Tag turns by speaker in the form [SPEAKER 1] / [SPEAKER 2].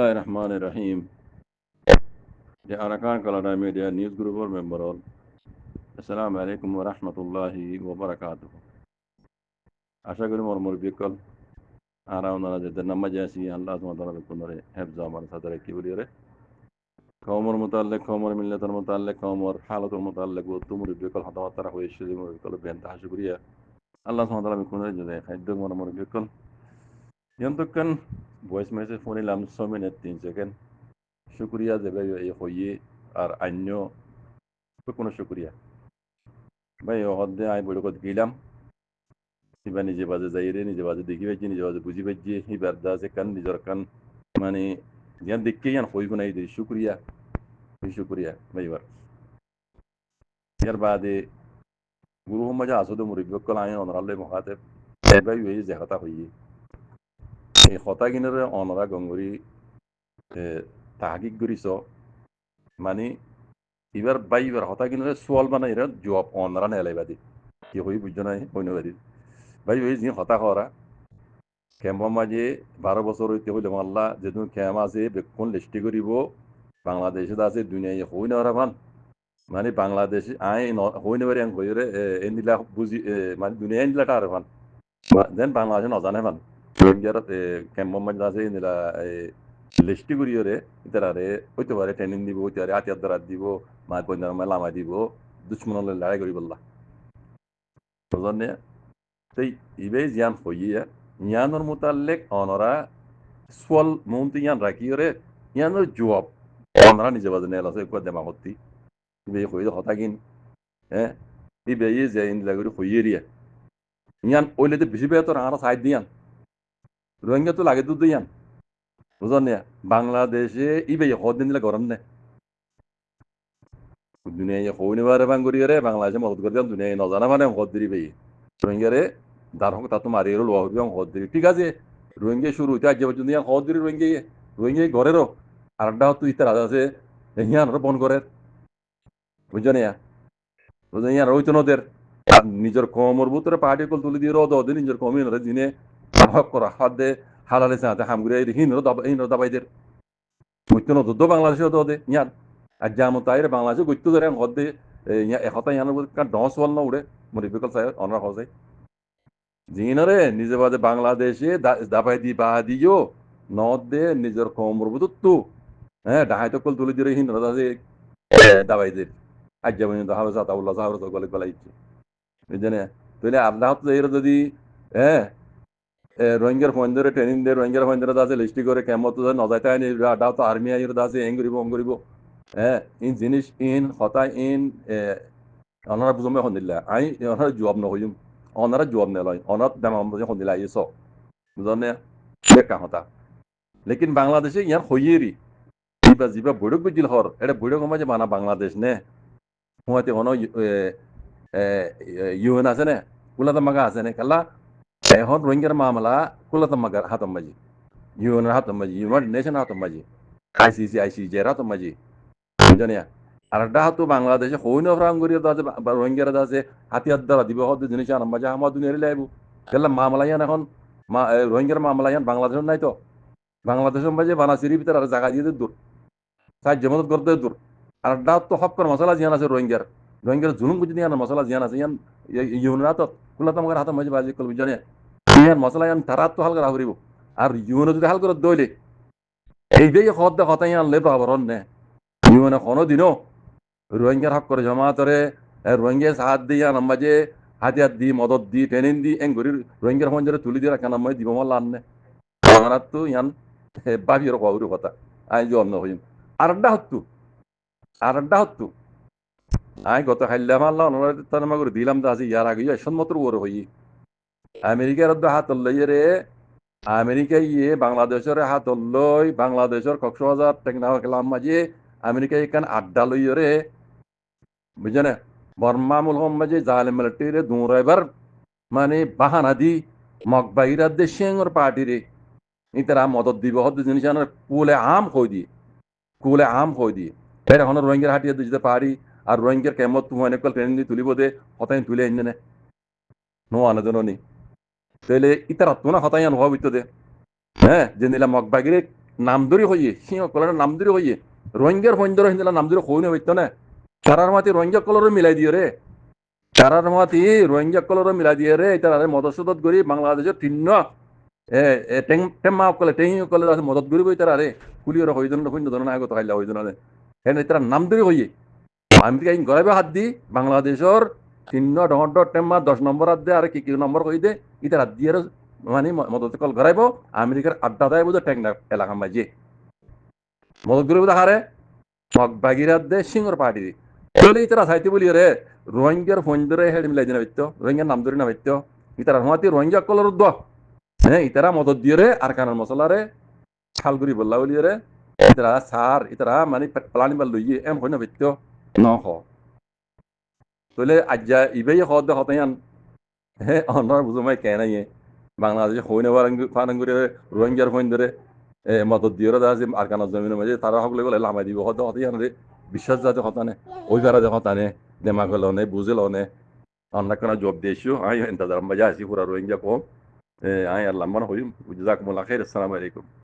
[SPEAKER 1] Bismillahirrahmanirrahim. The Arakan Kalada Media News Group or member all. Assalamu alaikum wa rahmatullahi wa barakatuh. আশা করি মর্মর বিকল আরাম যে নামাজ আসি আল্লাহ সুবহানাহু কোনরে হেফজ আমার সাদরে কি বলি রে কওমর মুতাল্লিক কওমর মিল্লাতের মুতাল্লিক কওমর হালাতুল মুতাল্লিক ও তুমুর বিকল হতাওয়াত তারা হয়ে শুধু মর বিকল বেন তাহা শুকরিয়া আল্লাহ সুবহানাহু তাআলা কোনরে যে খাদ্য মর্মর বিকল যন্তকান ভয়েস মেসেজ ফোন ইলাম 6 মিনিট 3 সেকেন্ড শুকরিয়া দেবে এই হইয়ে আর অন্য কোনো শুকরিয়া ভাই হদ্দে আই বড় কত গেলাম সিবা নিজে বাজে যাই রে নিজে বাজে দেখি পাইছি নিজে বাজে বুঝি পাইছি হিবার দা আছে কান নিজের কান মানে ইয়ান দেখকে ইয়ান হইব নাই দে শুকরিয়া ভাইবার ইয়ার বাদে গুরু মজা আসদ মুরিব কল আই অনরালে মহাতে ভাই ওই যে কথা হইয়ে এই কথা কিনরে অনরা গঙ্গরি তাহাকিক করিছ মানে এবার বাইবার হতা কিন্তু সোয়াল বানাই জবাব অনরা নেলাইবাদি কি হই বুঝছো নাই হইনবাদি ভাই ওই যে হতা হরা ক্যাম্প মাঝে 12 বছর হইতে হইলে মাল্লা যেদিন ক্যাম্প আছে বেক্ষণ লিস্টি করিব বাংলাদেশে আছে দুনিয়ায় হই না ওরা ভান মানে বাংলাদেশ আই হই না বাড়ি হইরে এনিলা বুঝি মানে দুনিয়া এনিলাটা আর ভান দেন বাংলাদেশে নজানে ভান ক্যাম্প মাঝে আছে এনিলা লিস্টি করিওরে ইতারে হইতে পারে ট্রেনিং দিব হইতে পারে আতিয়ার দ্বারা দিব মাছ বন্যার লামা দিব দুশ্মনলে লড়াই করি বললা বুঝলেন সেই ইবে জিয়ান হইয়ে ইয়ানোর মোতাল্লেক অনরা সোয়াল মৌন্তি ইয়ান রাখিওরে ইয়ানোর জবাব অনরা নিজে বাজে নেল আছে একবার দেমা হত্তি ইবে হইয়ে হতাগিন হ্যাঁ ইবে ইয়ে যে ইন্দলা করে হইয়ে রিয়া ইয়ান ওইলে তো বেশি বেতর আরা সাইড দিয়ান রোহিঙ্গা তো লাগে দুধ ইয়ান বুঝলেন বাংলাদেশে ইবে হদিন দিলে গরম নে দুনিয়ায় হইনি বারে বাঙ্গুরিয়ারে বাংলাদেশে মদত করে দিলাম দুনিয়ায় নজানা মানে হদ্দিরি বেই রোহিঙ্গারে দার হোক তাতো মারি এলো লোয়া হইব হদ্দিরি ঠিক আছে রোহিঙ্গা শুরু হইতে আজ পর্যন্ত হদ্দিরি রোহিঙ্গা ঘরেরও আরেকটা হতো ইতার আছে হিয়ান বন করে বুঝছেন বুঝলেন ইয়ার হইতো নদের নিজের কমর ভিতরে পার্টি কল তুলে দিয়ে রদ ওদের নিজের কমি নরে দিনে প্রভাব করা হাত দে হালালে সাথে হামগুড়ে হিনর দাবাইদের হইতো নদ বাংলাদেশে হতো ওদের ইয়ার আর যেমন তাই বাংলাদেশে গত্য ধরে হদ্দে এহতা ইয়ানোর ডস ওয়াল না উড়ে মরিবিকল সাহেব অনার হসে জিনরে নিজে বাদে বাংলাদেশে দাবাই দি বা দিও নদ দে নিজের কমর বুতু হ্যাঁ ডাহাইতো কল তুলে দিয়ে হিন আছে দাবাই দে আজ যাবেন হাবে সাতাউল্লাহ সাহেব তো গলে গলাইছে বুঝছেন তাহলে আপনার এর যদি হ্যাঁ রোহিঙ্গার ফোন ট্রেনিং দে রোহিঙ্গার ফোন আছে লিস্টি করে কেমত নজাইতে আইনি ডাও তো আর্মি আইর আছে এং করিব অং করিব হ্যাঁ ইন জিনিস ইন হতা ইন অনারা বুঝমে হন্দিল্লা আই অনারা জবাব নহইম অনারা জবাব নেলয় অনার দাম হন্দিল্লা আইস বুঝনে বেকা হতা লেকিন বাংলাদেশে ইয়ার হইয়েরি জিবা জিবা বৈঠক বুঝিল হর এটা বৈঠক মাঝে বানা বাংলাদেশ নে হুয়াতে হন ইউএন আছে নে কুলাতামাগা আছে নে কালা এখন রোহিঙ্গার মামলা কুলাতামাগার হাতম মাঝি ইউএনের হাতম মাঝি ইউনাইটেড নেশন হাতম মাঝি আইসিসি এর হাতম মাঝি বুঝছেন আর ডাহাতো বাংলাদেশে হইন ফ্রাঙ্গুরি আছে রোহিঙ্গারা আছে হাতিয়ার দ্বারা দিব হতে জিনিস আনাম বাজে আমার দুনিয়ার লাইব তাহলে মামলাইয়ান এখন রোহিঙ্গার মামলাইয়ান বাংলাদেশের নাই তো বাংলাদেশের মাঝে বানাসির ভিতরে আর জায়গা দিয়ে দূর সাহায্য মদত করতে দূর আর ডাহাত তো হক মশলা জিয়ান আছে রোহিঙ্গার জুলুম বুঝি দিয়ান মশলা জিয়ান আছে ইয়ান ইউনাত কুলাতাম হাত মাঝে বাজি কল বুঝছেন ইয়ান মশলা ইয়ান তারা তো হালকা রাহরিব আর ইউনো যদি হাল করে দইলে এইটাই হদ কথা ইয়ান লে পাবরন নে ইউনে কোনো দিনও রোহিঙ্গার হক করে জমাতরে রোহিঙ্গা সাহায্য দিয়ে নামাজে হাতিয়ার দি মদত দি ট্রেনিং দি এং করি রোহিঙ্গার ফোন তুলি দিয়ে রাখা নামাজ দিব মাল আননে আমার তো ইয়ান বাবির কৌর কথা আই যে অন্য হইম আরেকটা হত্তু আই গত খাইলে মারলাম তার মাগুর দিলাম তো আজি ইয়ার আগে সন্মতর ওর হই আমেরিকার হাত লইয়ে রে আমেরিকা ইয়ে বাংলাদেশের হাত লই বাংলাদেশের কক্সবাজার টেকনা খেলাম মাঝে আমেরিকা এখান আড্ডা লইয়ে রে বুঝছেন বর্মা মুলহম মাঝে জালে মিলিটারি দৌড়াইবার মানে বাহানা দি মগবাইরা দে সিংহর পার্টি রে ইতারা মদত দিব হদ জিনিস কুলে আম কই দি এটা এখন রোহিঙ্গার হাটিয়ে দিতে পারি আর রোহিঙ্গার কেমত তুমি অনেক ট্রেনিং দিয়ে তুলিব দে হতাই তুলে আইন নে নো আনজনী তাহলে ইতারা তো না হতাই আন হওয়া দে হ্যাঁ যে নিলাম মগবাগিরে নামদরি হইয়ে সিংহ কলরের নামদরি হইয়ে রোহিঙ্গার ফন্দর হিন্দলা নামদরি হইনে হইতো না তারার মাতি রোহিঙ্গা কলর মিলাই দিও রে তারার মাতি রোহিঙ্গা কলর মিলাই দিয়ে রে তারা মদসদত করি বাংলাদেশের তিন্ন টেম্মা কলে টেহি কলে মদত করিব তারা রে কুলিয়র হইজন হইন ধরনের আগত খাইলা হইজন হেন তারা নামদরি হইয়ে আমেরিকা ইন গড়াবে হাত দি বাংলাদেশের তিন্ন ডর টেম্মা 10 নম্বর হাত দে আর কি নম্বর কই দে ইতার হাত দিয়ে মানে মদত কল গড়াইব আমেরিকার আড্ডা দেয় বুঝে টেক না এলাকা মাঝে মদত করিব দেখারে মগ বাগিরাত দে সিংহর পার্টি দি চলে ইতারা চাইতে বলি রে রোহিঙ্গার ফোন ধরে হেড মিলাই দিনা বাইত্য রোহিঙ্গার নাম ধরে না বাইত্য ইতারা হমাতি রোহিঙ্গা কলর দ হ্যাঁ ইতারা মদত দিয়ে রে আর কানার মশলা রে খালগুড়ি বললা বলি রে ইতারা সার ইতারা মানে প্লানি বাল লইয়ে এম হইনা বাইত্য ন খ তোলে আজ্জা ইবেই হদ হতায়ান হে অনর বুঝমাই কেনাই বাংলাদেশে হইনে ফারাঙ্গুরি রোহিঙ্গার ফোন ধরে মদত দিয়ে আছে আর কানার জমিনের মাঝে তারা সকলে বলে লামাই দিব হদ হতায়ান রে বিশ্বাস যাতে হতানে ওই বেড়া যে হতানে দেমাগ লনে বুঝে লনে অন্য কোনো জব দিয়েছিও আই ইন্তজার মজা আছি পুরা রোহিঙ্গা কম আই আল্লাহ মান হইম জাজাকুমুল্লাহ খাইর আসসালামু আলাইকুম